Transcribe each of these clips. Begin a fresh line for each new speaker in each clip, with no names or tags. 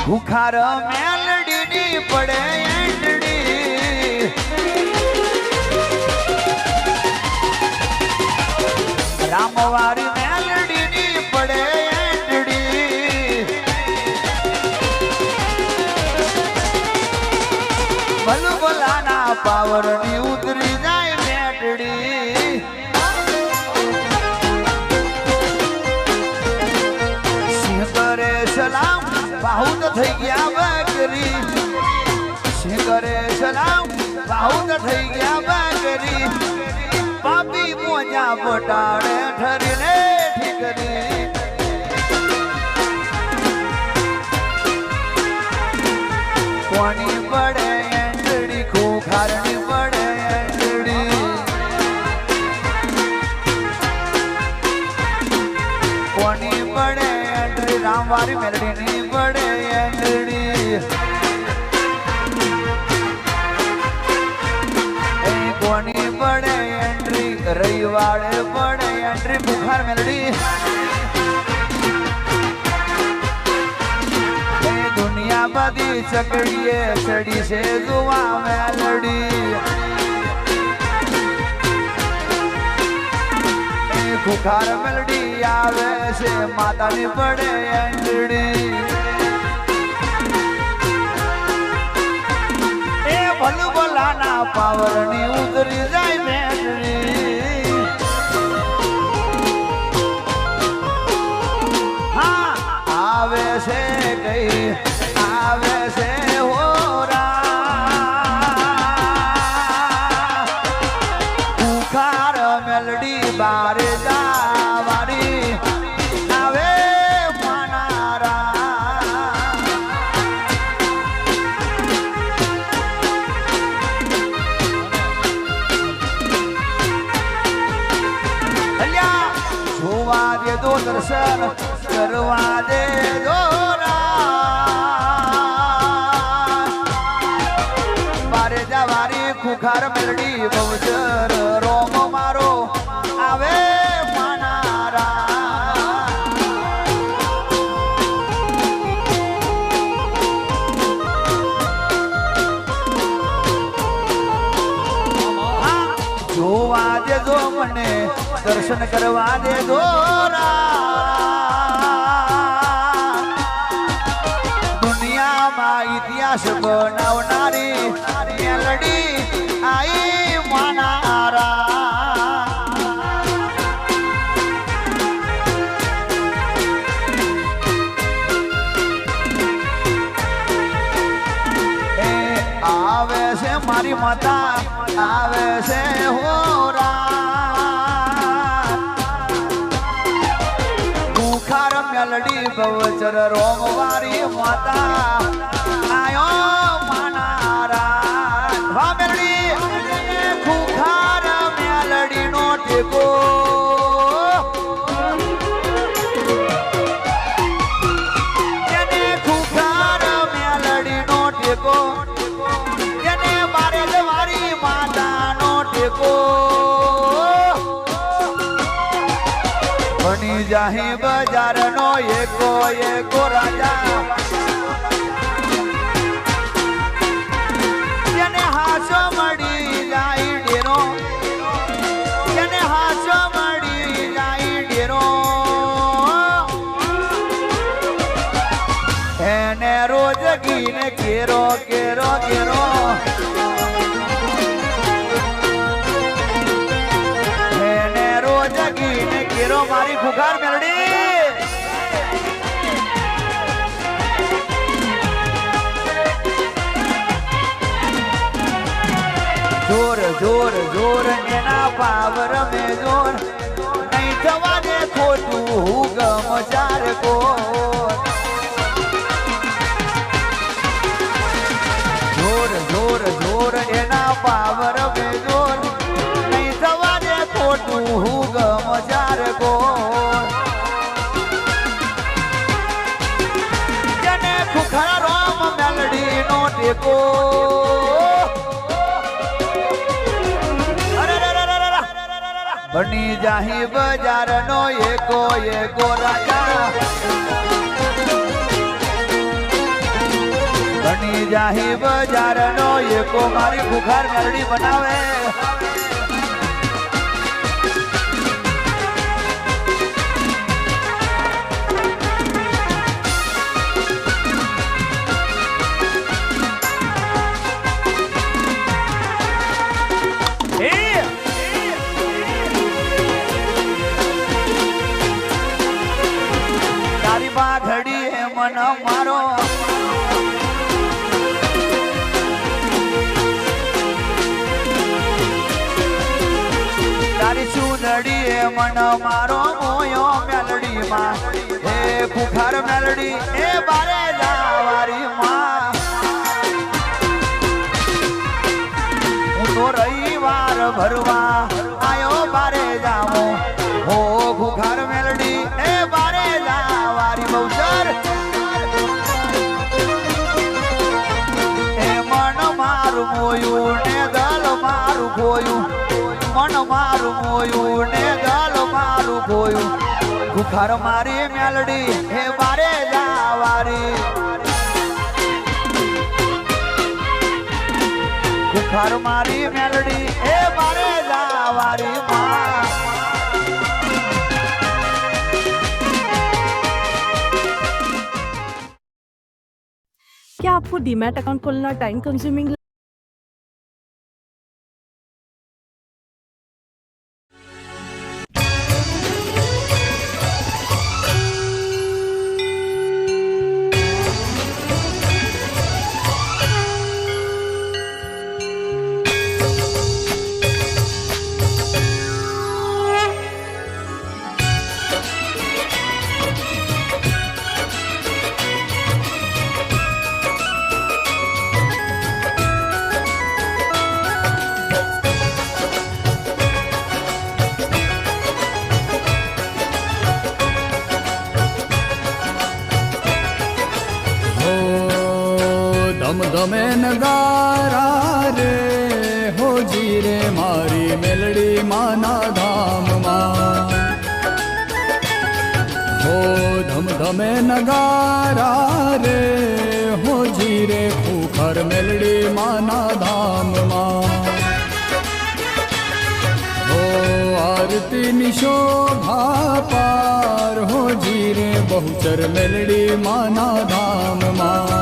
ભૂખાર મેલડીની પડે એંડડી રામવારી મેલડીની પડે એંડડી ભલભલાના પાવરની ઉતરી જાય મેટડી સિંહ કરે સલામ બાહુત થઈ ગયા બકરી સિંહ કરે સલામ બાહુત થઈ ગયા બકરી પાપી મોજા પટાડે ઠરીને ઠીકરી કોની પડે એંડડી ખોખારની પડે એંડડી કોની પડે એંડડી રામવારી મેલડીની પડે એંડડી કોની પડે એન્ટ્રી રવિવારે પડે એન્ટ્રી બુખાર મેલડી દુનિયા બધી ચકડીએ ચડી છે જોવા મેલડી બુખાર મેલડી આવે છે માતાની પડે એન્ટ્રી ભલભલાના પાવરની ઉતરી જાય મેટડી હા આવે છે કઈ આવે છે હોરા બુખાર મેલડી બારે જાવારી આવે દર્શન કરવા દે મારે જવારી ખુખાર મેલડી બહુચર રોમ મારો આવે જોવા દેજો મને દર્શન કરવા દેજો દુનિયામાં ઇતિહાસ બનાવનારી મેલડી આઈ માનારા આવે છે મારી માતા આવે છે હોરા મેલડી બહુચર રોમવારી માતા આયો માનારા વા મેલડી ખુખાર મેલડી નો ટેકો એને ખુખાર મેલડી નો ટેકો એને મારે જવારી માતા નો ટેકો બની જાહી બજાર નો એકો એકો રાજા જેને હાસો મળી જાય ડેરો જેને હાસો મળી જાય ડેરો એને રોજ ગીને કેરો કેરો કેરો એને રોજ ગીને કેરો મારી ખુખાર મેલડી જોર જોર જોર એના પાવર મેં જોર નહીં થવા દે ખોટું હું ગમ ચાર કોર જોર જોર જોર એના પાવર મેં જોર નહીં થવા દે ખોટું હું ગમ ચાર કોર જેને ખુખાર રોમ મેલડી નો ટેકો બની જાહી બજાર નો એકો એકો રાજા બની જાહી બજારનો એકો મારી ભૂખાર મેલડી બનાવે તારી પાઘડી મન મારો તારી સુંદડી મન મારો મોયો મેલડી માં હે ભૂખાર મેલડી એ બારે જાવારી માં હું તો રવિવાર ભરવા આયો બારે જામો હો ભૂખાર મેલડી એ બારે જાવારી બહુચર એ મન મારું મોયું ને દલ મારું ખોયું મન મારું મોયું ને ગલ મારું ખોયું ભૂખાર મારી મેલડી હે બારે જાવારી ભૂખાર મારી મેલડી હે બારે જાવારી માં
क्या आपको डीमैट अकाउंट खोलना टाइम कंज्यूमिंग
ધમે નગારા રે હોજી રે મારી મેલડી માના ધામમાં હો ધમે નગારા રે હોજી રે ભૂખર મેલડી માના ધામમાં હો આરતીની શોભા પાર હોજી રે બહુચર મેલડી માના ધામમાં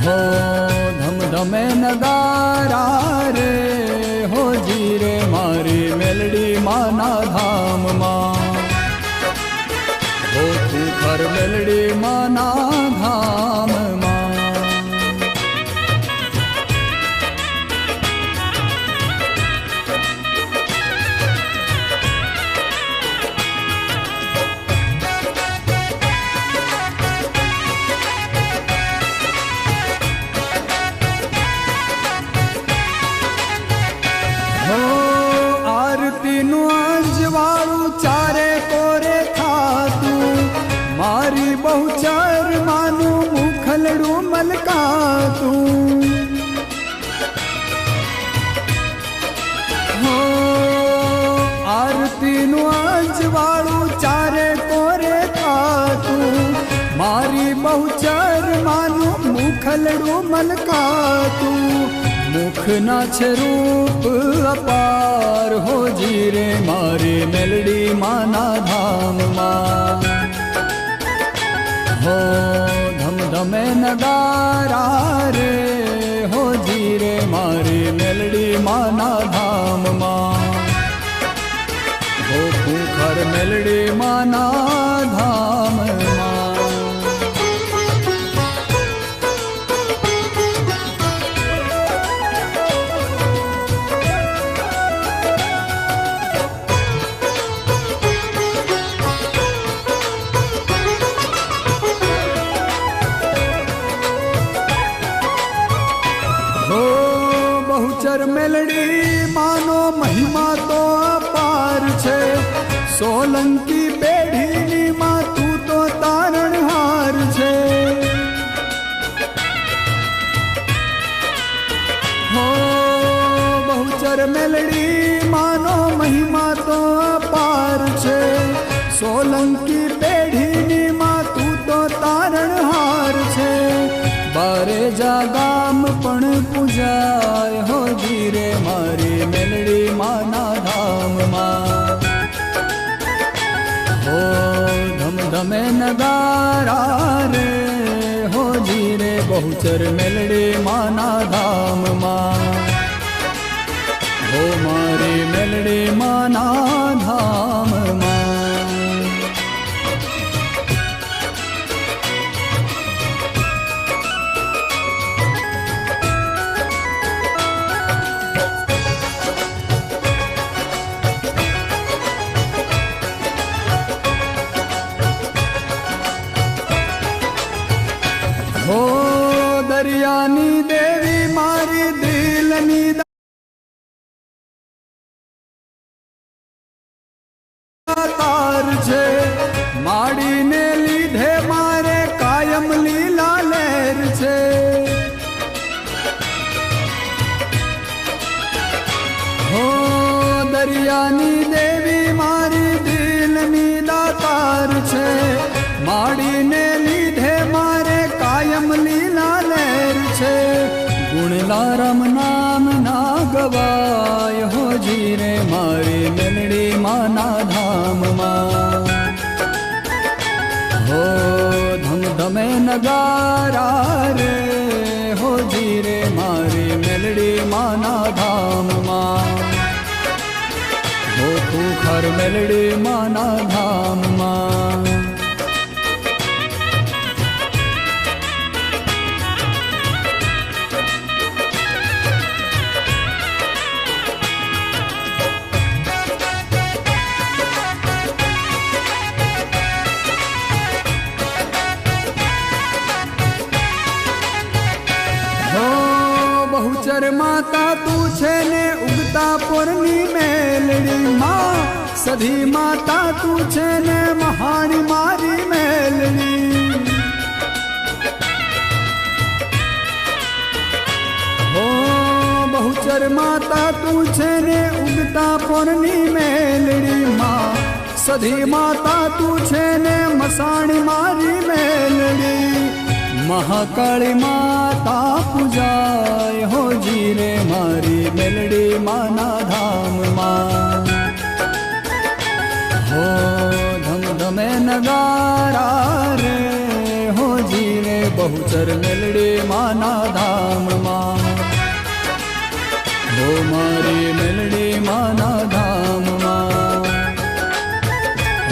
हो ધમે નગારા રે હોજી રે મારી મેલડી માના ધામમાં હો ભૂખર મેલડી માના ધામમાં આરતીનું અંજવાળું ચારે કોરે થાતું મારી બહુચર માનું મુખલડું મલકાતું હો આરતીનું અંજવાળું ચારે કોરે થાતું મારી બહુચર માનું મુખલડું મલકાતું મુખના છે રૂપ અપાર હોજી રે મારી મેલડી માના ધામમાં હો ધમે નગારા રે હોજી રે મારી મેલડી માના ધામમાં હો ભૂખર મેલડી માના ધામમાં બહુચર મેલડી માનો મહિમા તો અપાર છે સોલંકી પેઢીની માં તું તો તારણહાર છે હો બહુચર મેલડી માનો મહિમા તો અપાર છે સોલંકી પેઢીની માં તું તો તારણહાર છે કારે જા ગામ પણ પૂજાય હો ધીરે મારી મેલડી માના ધામમાં હો ધમ ધમે નગારા રે હો ધીરે બહુચર મેલડી માના ધામમાં હો મારી મેલડી માના ધામમાં હો દરિયાની દેવી મારી દિલની તાર છે માડીને લીધે મારે કાયમ લીલા લહેર છે હો દરિયાની દેવી મારી દિલની દાતાર છે માડીને લીધે મારે કાયમ લીલા લહેર છે ગુણલા રામ નામ ના ગવાય હો જીરે મારી મેલડી માના ધામમાં હો ધમ ધમે નગારા રે હો જીરે મારી મેલડી માના ધામમાં હો ખુખર મેલડી માના ધામમાં બહુચર માતા તું છે ને ઉગતા પોરની મેલડી માં સધી માતા તું છે ને મહાણી મારી મેલડી હો બહુચર માતા તું છે ને ઉગતા પોરની મેલડી માં સધી માતા તું છે ને મસાણી મારી મેલડી મહાકાળી માતા પૂજાય હો જીરે મારી મેલડી માના ધામમાં હો ધમ ધમે નગારા રે હો જીરે બહુચર મેલડી માના ધામમાં હો મારી મેલડી માના ધામમાં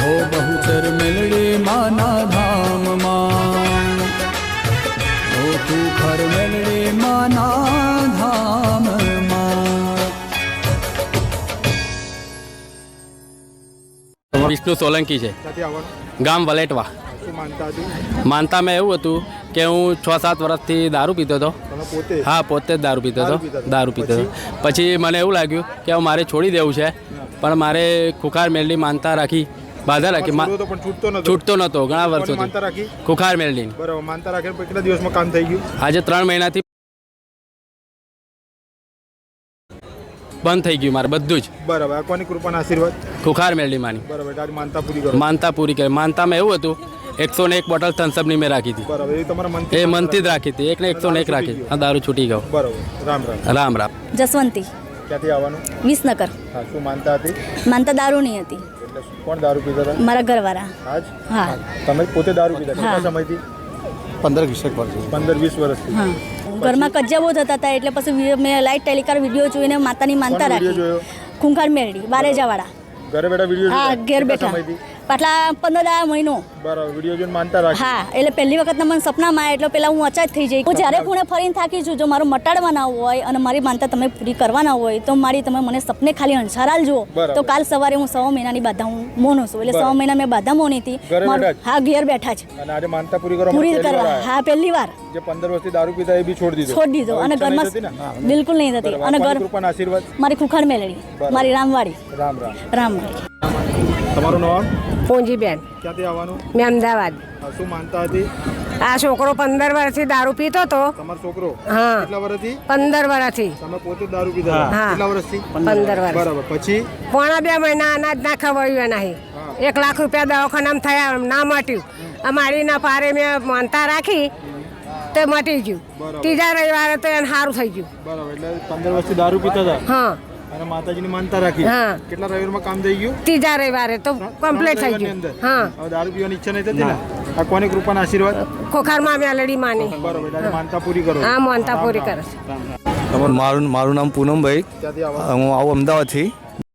હો બહુચર મેલડી માના ધામમાં તું ખર મેલડી માના ધામમાં
વિષ્ણુ સોલંકી છે, ગામ વલેટવા. માનતામાં એવું હતું કે હું 6-7 વર્ષથી દારૂ પીતો હતો. હા, પોતે જ દારૂ પીતો હતો. પછી મને એવું લાગ્યું કે હવે મારે છોડી દેવું છે, પણ મારે ખુખાર મેલડી માનતા રાખી, બાધા રાખી, છૂટતો નહોતો ઘણા વર્ષોથી. ખુખાર મેલડી
માનતા રાખે કેટલા દિવસમાં કામ થઈ ગયું?
આજે 3 મહિનાથી બંધ થઈ ગયું મારે બધું જ.
બરાબર. કોની કૃપાના આશીર્વાદ?
ખુખાર મેલડી માની.
બરાબર. તારી માનતા પૂરી કરો.
માનતા પૂરી કરી. માનતામાં એવું હતું 101 બોટલ થમ્સઅપની મેં રાખી હતી.
બરાબર. એ તમારા મનથી?
એ મનથી જ રાખી હતી. 101 રાખી. હા, દારૂ છૂટી ગયો.
બરાબર. રામ રામ.
રામ રામ.
જસવંતી,
ક્યાંથી આવવાનું?
વિસનગર.
હા, શું માનતા હતી?
માનતા દારૂની હતી.
એટલે કોણ દારૂ પીતા હતા?
મારા ઘરવાળા.
આજ?
હા.
તમે પોતે દારૂ પીતા?
હા.
કેટલા સમયથી? 15-20 વર્ષથી.
હા, ઘરમાં કજ્જા બહુ થતા હતા એટલે પછી મેં લાઈટ ટેલિકાર વિડીયો જોઈને માતાની માનતા રાખી. ખૂંખાર મેરડી બારેજાવાળા.
ઘરે બેઠા વિડીયો?
હા, ઘેર બેઠા. પાછલા 15 મહિનો.
બરાબર. વિડીયો જોઈને માનતા રાખી?
હા, એટલે પહેલી વખત મને સપનામાં એટલે પેલા હું અચાજ થઈ જઈ. હું જ્યારે પુણે ફરીને થાકી છું, જો મારું મટાડવાના હોય અને મારી માનતા તમે પૂરી કરવાના હોય તો મારી તમે મને સપને ખાલી અંશારાલ જુઓ. તો કાલ સવારે હું 100 મહિનાની બાધા હું મોનું છું. એટલે 100 મહિના મેં બાધા મોની હતી. હા, ઘેર બેઠા જ.
અને આજે માનતા પૂરી કરવા?
પૂરી કરવા. હા, પહેલી વાર.
જે 15 વર્ષથી દારૂ પીતા એ બી છોડી દીધો.
અને ઘરમાં બિલકુલ નહીં થતી. અને ઘર
આશીર્વાદ
મારી ખુખાર મેલડી, મારી રામવાડી.
રામ રામ.
રામવાડી.
તમારું નામ?
પૂંજીબેન.
ક્યાંથી આવવાનું?
મેં અમદાવાદ.
શું માનતા હતી?
આ છોકરો 15 વર્ષથી દારૂ પીતો હતો.
તમારો છોકરો?
હા.
કેટલા વર્ષથી?
15 વર્ષથી.
તમે પોતે દારૂ પીતા?
હા.
કેટલા વર્ષથી?
15 વર્ષ.
બરાબર. પછી?
પોણા 2 મહિના અનાજ ના ખવાયું નહીં. 1 લાખ રૂપિયા દવાખાનામાં થયા, ના મટ્યું. અમારી ના પારે મેં માનતા રાખી તે મટી ગયું
બરાબર.
ત્રીજા રવિવારે તો એને સારું થઈ ગયું
બરાબર એટલે 15 વર્ષથી દારૂ પીતા હતા
હા
અને માતાજીની માનતા રાખી
હા.
કેટલા રવિવારમાં કામ થઈ ગયું
ત્રીજા રવિવારે તો કમ્પ્લીટ થઈ
રવિવારની
ગયું
અંદર.
હા
હવે દારૂ પીવાની ઈચ્છા નહીં થતી ને આ કોની કૃપાના આશીર્વાદ
ખોખારમાં મેલડી માની
બરાબર એટલે આજે માનતા પૂરી કરો
હા માનતા પૂરી કરે છે
મારું નામ પૂનમભાઈ
ક્યાંથી આવવાનું
હું આવું અમદાવાદથી